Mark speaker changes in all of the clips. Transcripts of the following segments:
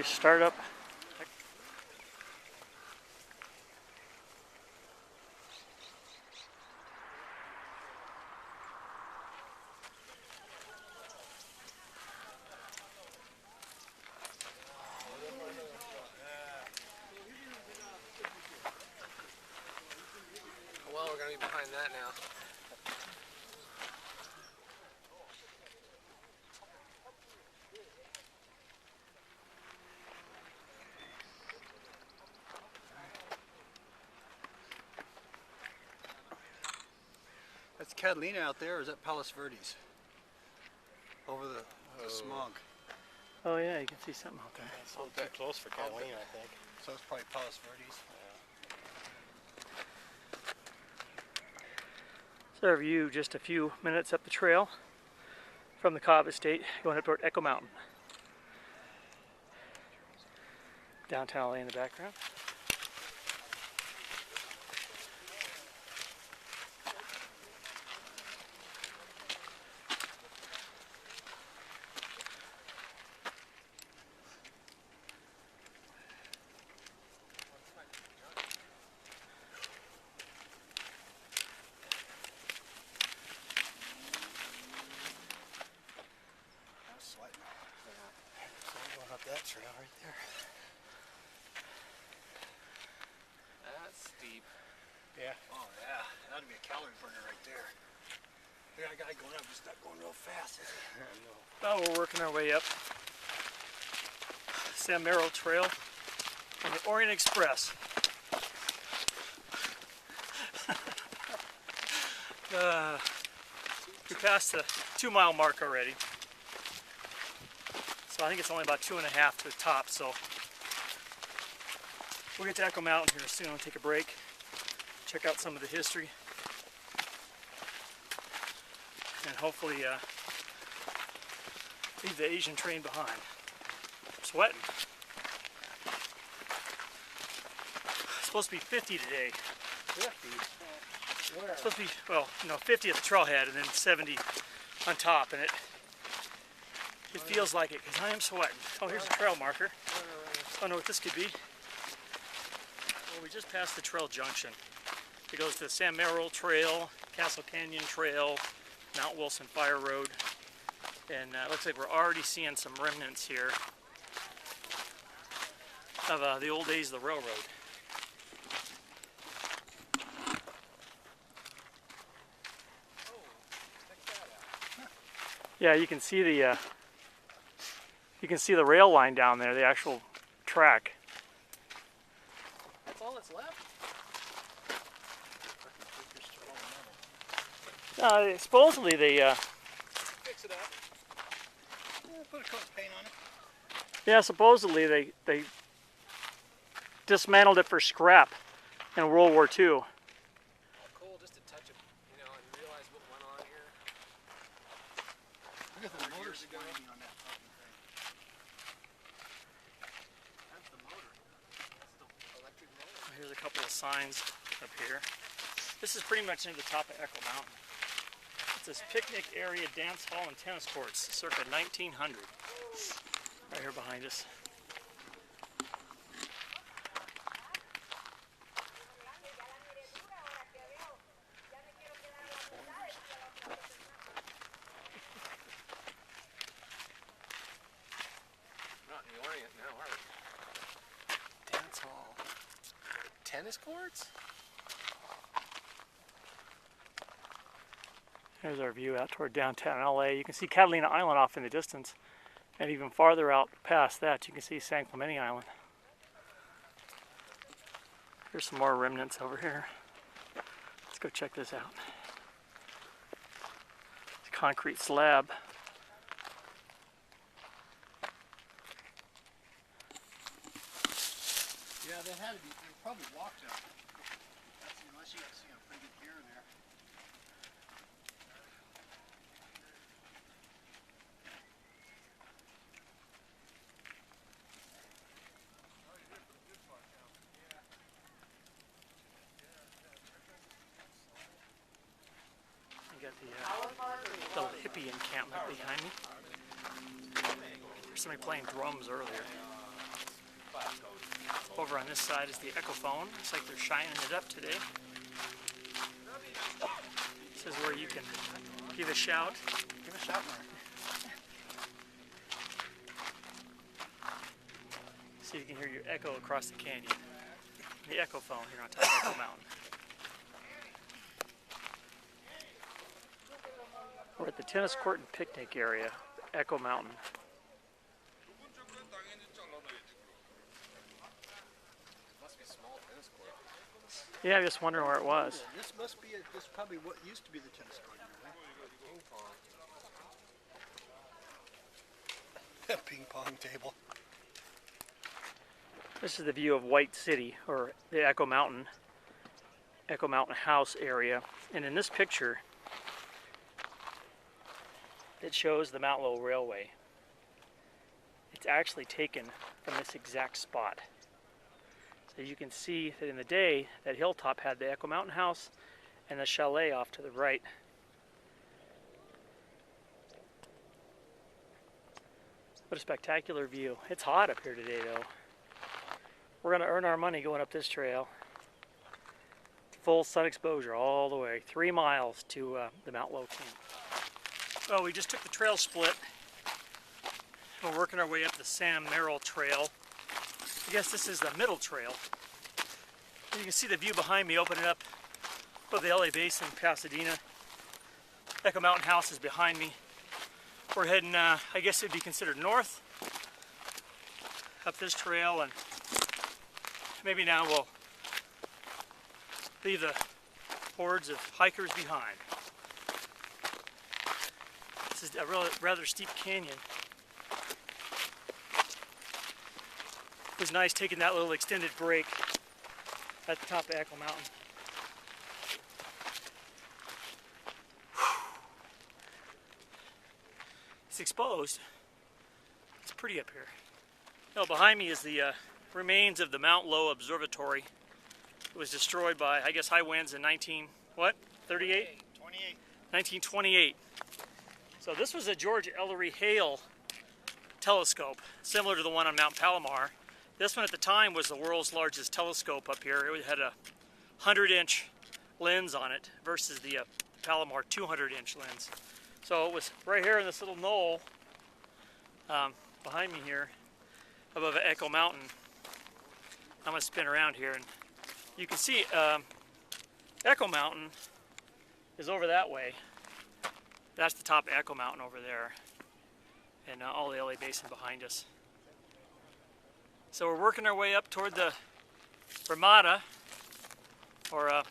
Speaker 1: Battery startup.
Speaker 2: Well, we're going to be behind that now.
Speaker 3: That's Catalina out there, or is that Palos Verdes? Over the smog.
Speaker 1: Oh yeah, you can see something out there.
Speaker 4: It's a little too close for Catalina, I think.
Speaker 3: So it's probably Palos Verdes.
Speaker 1: So our view just a few minutes up the trail from the Cobb Estate, going up toward Echo Mountain. Downtown LA in the background.
Speaker 3: Going up that trail right there.
Speaker 2: That's steep.
Speaker 3: Yeah. Oh yeah, that'd be a calorie burner right there. We got a guy going up, just not going real fast, is he? No.
Speaker 1: Well, we're working our way up San Mero Trail on the Orient Express. We passed the 2-mile mark already. So I think it's only about 2.5 to the top, so we'll get to Echo Mountain here soon. I'll take a break, check out some of the history, and hopefully leave the Asian train behind. I'm sweating. It's supposed to be 50 today.
Speaker 3: 50? Where?
Speaker 1: It's supposed to be, well, 50 at the trailhead and then 70 on top, and it feels like it because I am sweating. Oh, here's a trail marker. I don't know what this could be. Well, we just passed the trail junction. It goes to the San Mero Trail, Castle Canyon Trail, Mount Wilson Fire Road, and it looks like we're already seeing some remnants here of the old days of the railroad. Yeah, you can see the rail line down there, the actual track.
Speaker 2: That's all that's left?
Speaker 1: Supposedly they
Speaker 3: Fix it up. Yeah, put a coat of paint on it.
Speaker 1: yeah, supposedly they dismantled it for scrap in World War II.
Speaker 2: Oh, cool, just to touch it, and realize what went on here.
Speaker 3: Look at the motor winding on that fucking thing.
Speaker 2: That's the motor. That's the electric motor.
Speaker 1: Here's a couple of signs up here. This is pretty much near the top of Echo Mountain. It says picnic area, dance hall, and tennis courts, circa 1900. Right here behind us.
Speaker 2: Not in the Orient now, are we? Dance hall. Tennis courts?
Speaker 1: There's our view out toward downtown LA. You can see Catalina Island off in the distance. And even farther out past that, you can see San Clemente Island. Here's some more remnants over here. Let's go check this out. It's a concrete slab.
Speaker 3: Yeah, they had to be. They probably walked up. Unless you got to see a pretty good deer in there.
Speaker 1: You got the little hippie encampment behind me. There's somebody playing drums earlier. Over on this side is the Echophone. Looks like they're shining it up today. This is where you can give a shout.
Speaker 3: Give a shot, Mark.
Speaker 1: See if you can hear your echo across the canyon. The Echophone here on top of Echo Mountain. We're at the tennis court and picnic area, Echo Mountain.
Speaker 2: Must be small tennis court.
Speaker 1: Yeah, I'm just wondering where it was.
Speaker 3: This must be, this probably what used to be the tennis court here, right? Ping pong table.
Speaker 1: This is the view of White City, or the Echo Mountain House area. And in this picture, it shows the Mount Lowe Railway. It's actually taken from this exact spot. So you can see that in the day, that hilltop had the Echo Mountain House and the chalet off to the right. What a spectacular view. It's hot up here today though. We're going to earn our money going up this trail. Full sun exposure all the way, 3 miles to the Mount Lowe camp. Well, we just took the trail split. We're working our way up the Sam Merrill Trail. I guess this is the middle trail. And you can see the view behind me opening up above the LA Basin, Pasadena. Echo Mountain House is behind me. We're heading, I guess it'd be considered north, up this trail, and maybe now we'll leave the hordes of hikers behind. This is a rather steep canyon. It was nice taking that little extended break at the top of Echo Mountain. It's exposed. It's pretty up here. Now behind me is the remains of the Mount Lowe Observatory. It was destroyed by, I guess, high winds in 1928. So this was a George Ellery Hale telescope, similar to the one on Mount Palomar. This one at the time was the world's largest telescope up here. It had a 100-inch lens on it versus the Palomar 200-inch lens. So it was right here in this little knoll behind me here above Echo Mountain. I'm going to spin around here, and you can see Echo Mountain is over that way. That's the top of Echo Mountain over there, and all the LA Basin behind us. So we're working our way up toward the Ramada, or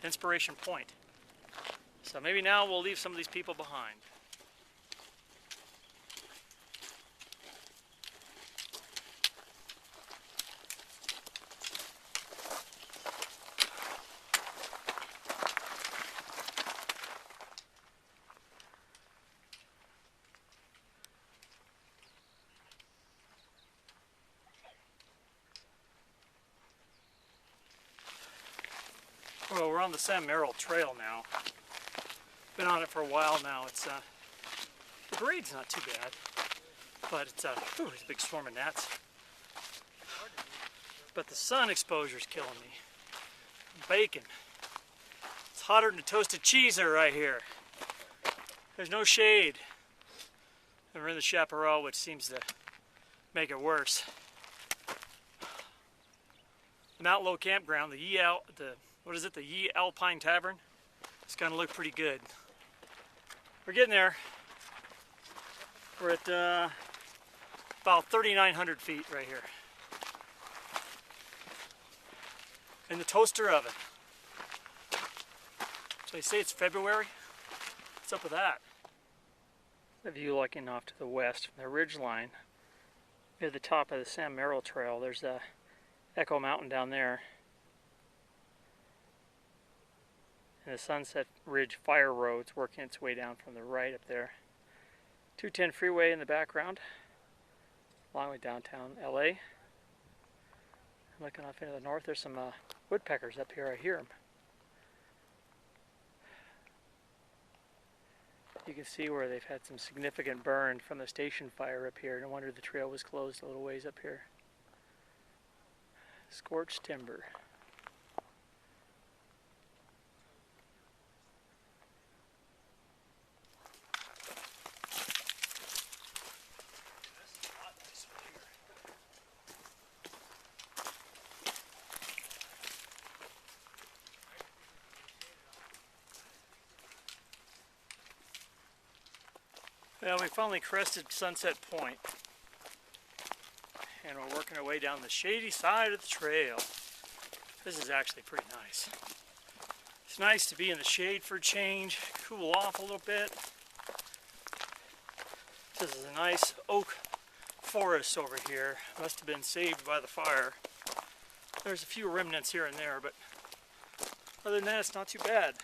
Speaker 1: Inspiration Point. So maybe now we'll leave some of these people behind. Well, we're on the Sam Merrill Trail now. Been on it for a while now. It's the grade's not too bad, but it's there's a big swarm of gnats. But the sun exposure's killing me. Bacon. It's hotter than a toasted cheeser right here. There's no shade. And we're in the chaparral, which seems to make it worse. The Mount Lowe campground, the Ye Alpine Tavern. It's gonna look pretty good. We're getting there. We're at about 3,900 feet right here. In the toaster oven. So they say it's February. What's up with that? The view looking off to the west from the ridge line. Near the top of the Sam Merrill Trail, there's the Echo Mountain down there. And the Sunset Ridge Fire Road's working its way down from the right up there. 210 freeway in the background, along with downtown LA. I'm looking off into the north. There's some woodpeckers up here. I hear them. You can see where they've had some significant burn from the station fire up here. No wonder the trail was closed a little ways up here. Scorched timber. Well, we finally crested Sunset Point, and we're working our way down the shady side of the trail. This is actually pretty nice. It's nice to be in the shade for a change, cool off a little bit. This is a nice oak forest over here. Must have been saved by the fire. There's a few remnants here and there, but other than that, it's not too bad.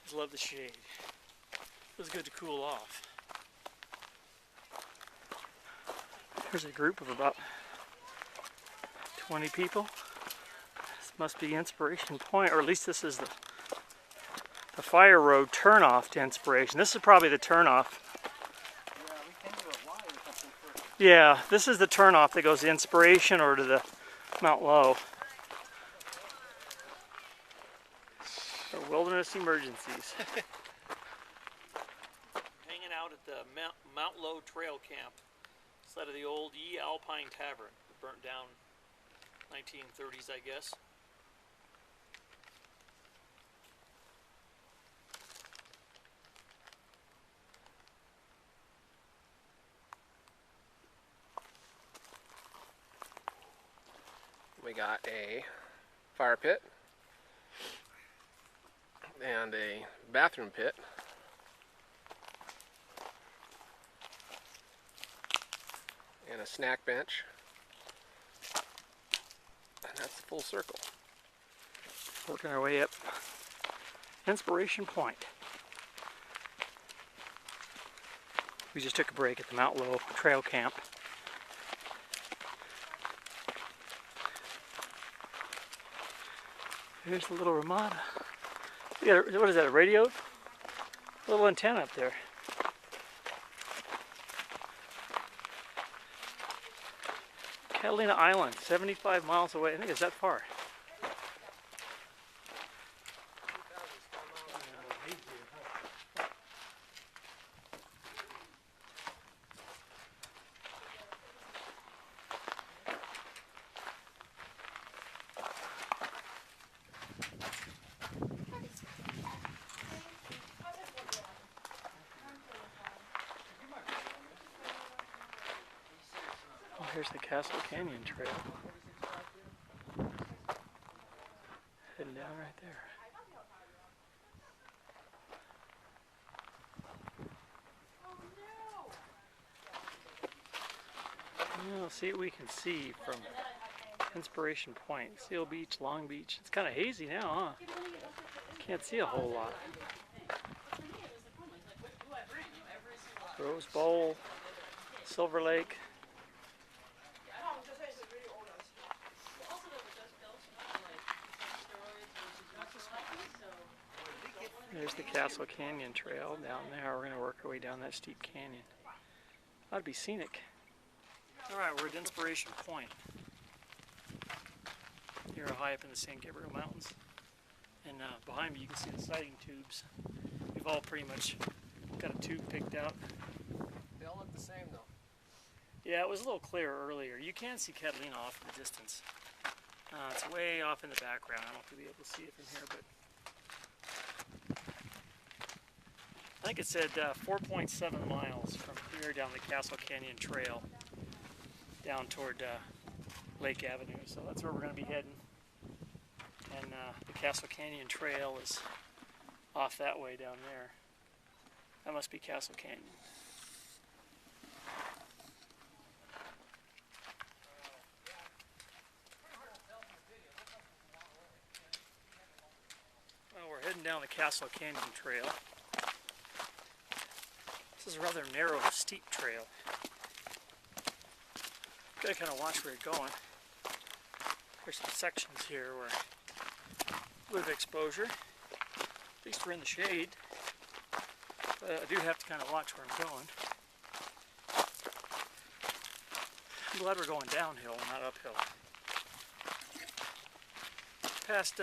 Speaker 1: Just love the shade. Feels good to cool off. There's a group of about 20 people. This must be Inspiration Point, or at least this is the fire road turnoff to Inspiration. This is probably the turnoff.
Speaker 2: Yeah, we came to a Y or something first.
Speaker 1: Yeah, this is the turnoff that goes to Inspiration or to the Mount Low. Or wilderness emergencies.
Speaker 5: Hanging out at the Mount Low Trail Camp, site of the old Ye Alpine Tavern, burnt down 1930s, I guess.
Speaker 2: We got a fire pit and a bathroom pit. And a snack bench. And that's the full circle.
Speaker 1: Working our way up Inspiration Point. We just took a break at the Mount Low Trail Camp. Here's the little Ramada. Yeah, what is that, a radio? Little antenna up there. Catalina Island, 75 miles away. I think it's that far. Oh, here's the Castle Canyon Trail. Heading down right there. Well, see what we can see from Inspiration Point. Seal Beach, Long Beach. It's kind of hazy now, huh? Can't see a whole lot. Rose Bowl, Silver Lake. There's the Castle Canyon Trail down there. We're going to work our way down that steep canyon. That'd be scenic. Alright, we're at Inspiration Point. Here high up in the San Gabriel Mountains. And behind me you can see the sighting tubes. We've all pretty much got a tube picked out.
Speaker 2: They all look the same though.
Speaker 1: Yeah, it was a little clearer earlier. You can see Catalina off in the distance. It's way off in the background. I don't know if you'll be able to see it from here, but I think it said 4.7 miles from here down the Castle Canyon Trail down toward Lake Avenue. So that's where we're going to be heading. And the Castle Canyon Trail is off that way down there. That must be Castle Canyon. Well, we're heading down the Castle Canyon Trail. This is a rather narrow, steep trail. Gotta kind of watch where you're going. There's some sections here where a little bit of exposure. At least we're in the shade. But I do have to kind of watch where I'm going. I'm glad we're going downhill, not uphill. Past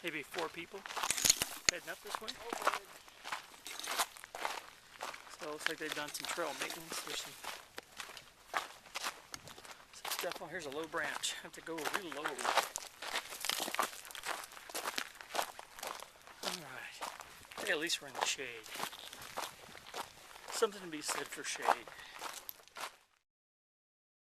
Speaker 1: maybe 4 people heading up this way. So it looks like they've done some trail maintenance. There's some stuff on. Here's a low branch. I have to go real low. Alright. Hey, at least we're in the shade. Something to be said for shade.